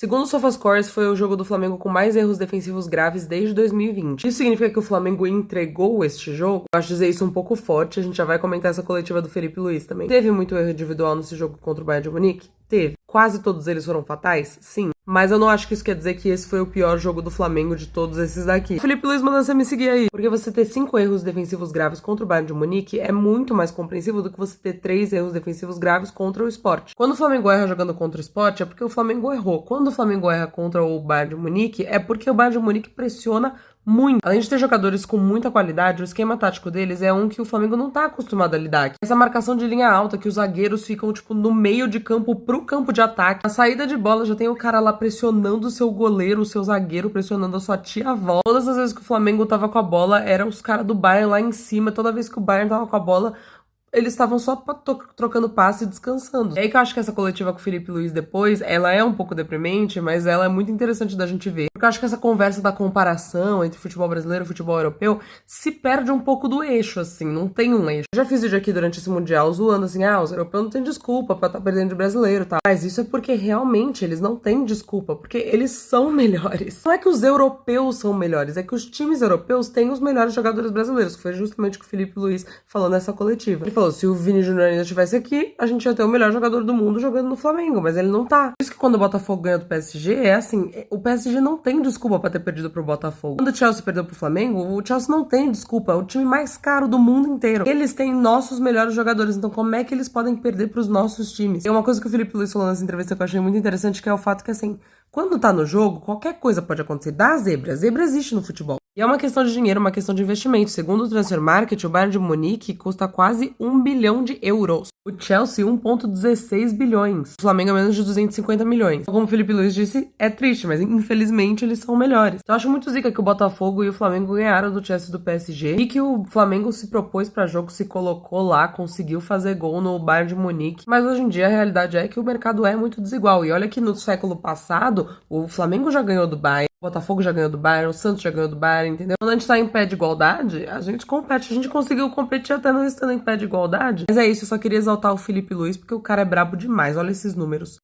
Segundo o SofaScore, esse foi o jogo do Flamengo com mais erros defensivos graves desde 2020. Isso significa que o Flamengo entregou este jogo? Eu acho dizer isso um pouco forte, a gente já vai comentar essa coletiva do Felipe Luiz também. Teve muito erro individual nesse jogo contra o Bayern de Munique? Teve. Quase todos eles foram fatais? Sim. Mas eu não acho que isso quer dizer que esse foi o pior jogo do Flamengo de todos esses daqui. Felipe Luiz manda você me seguir aí. Porque você ter 5 erros defensivos graves contra o Bayern de Munique é muito mais compreensível do que você ter 3 erros defensivos graves contra o Sport. Quando o Flamengo erra jogando contra o Sport, é porque o Flamengo errou. Quando o Flamengo erra contra o Bayern de Munique, é porque o Bayern de Munique pressiona muito. Além de ter jogadores com muita qualidade, o esquema tático deles é um que o Flamengo não tá acostumado a lidar. Essa marcação de linha alta, que os zagueiros ficam, no meio de campo pro campo de ataque. A saída de bola já tem o cara lá pressionando o seu goleiro, o seu zagueiro, pressionando a sua tia-avó. Todas as vezes que o Flamengo tava com a bola, eram os caras do Bayern lá em cima. Toda vez que o Bayern tava com a bola, eles estavam só trocando passe e descansando. É aí que eu acho que essa coletiva com o Felipe Luiz depois, ela é um pouco deprimente, mas ela é muito interessante da gente ver. Porque eu acho que essa conversa da comparação entre futebol brasileiro e futebol europeu se perde um pouco do eixo, assim, não tem um eixo. Eu já fiz vídeo aqui durante esse Mundial zoando assim, os europeus não têm desculpa pra estar perdendo de brasileiro, tá? Mas isso é porque realmente eles não têm desculpa, porque eles são melhores. Não é que os europeus são melhores, é que os times europeus têm os melhores jogadores brasileiros, que foi justamente o que o Felipe Luiz falou nessa coletiva. Ele falou, se o Vini Júnior ainda estivesse aqui, a gente ia ter o melhor jogador do mundo jogando no Flamengo, mas ele não tá. Por isso que quando o Botafogo ganha do PSG, é assim, o PSG não tem desculpa pra ter perdido pro Botafogo. Quando o Chelsea perdeu pro Flamengo, o Chelsea não tem desculpa, é o time mais caro do mundo inteiro. Eles têm nossos melhores jogadores, então como é que eles podem perder pros nossos times? É uma coisa que o Felipe Luiz falou nessa entrevista que eu achei muito interessante, que é o fato que, assim, quando tá no jogo, qualquer coisa pode acontecer. Dá a zebra. A zebra existe no futebol. E é uma questão de dinheiro, uma questão de investimento. Segundo o Transfer Market, o Bayern de Munique custa quase 1 bilhão de euros. O Chelsea, 1,16 bilhões. O Flamengo é menos de 250 milhões. Como o Felipe Luiz disse, é triste, mas infelizmente eles são melhores. Então, eu acho muito zica que o Botafogo e o Flamengo ganharam do Chelsea e do PSG e que o Flamengo se propôs pra jogo, se colocou lá, conseguiu fazer gol no Bayern de Munique. Mas hoje em dia a realidade é que o mercado é muito desigual. E olha que no século passado, o Flamengo já ganhou do Bayern, o Botafogo já ganhou do Bayern, o Santos já ganhou do Bayern, entendeu? Quando a gente tá em pé de igualdade, a gente compete. A gente conseguiu competir até não estando em pé de igualdade. Mas é isso, eu só queria exaltar o Felipe Luiz, porque o cara é brabo demais. Olha esses números.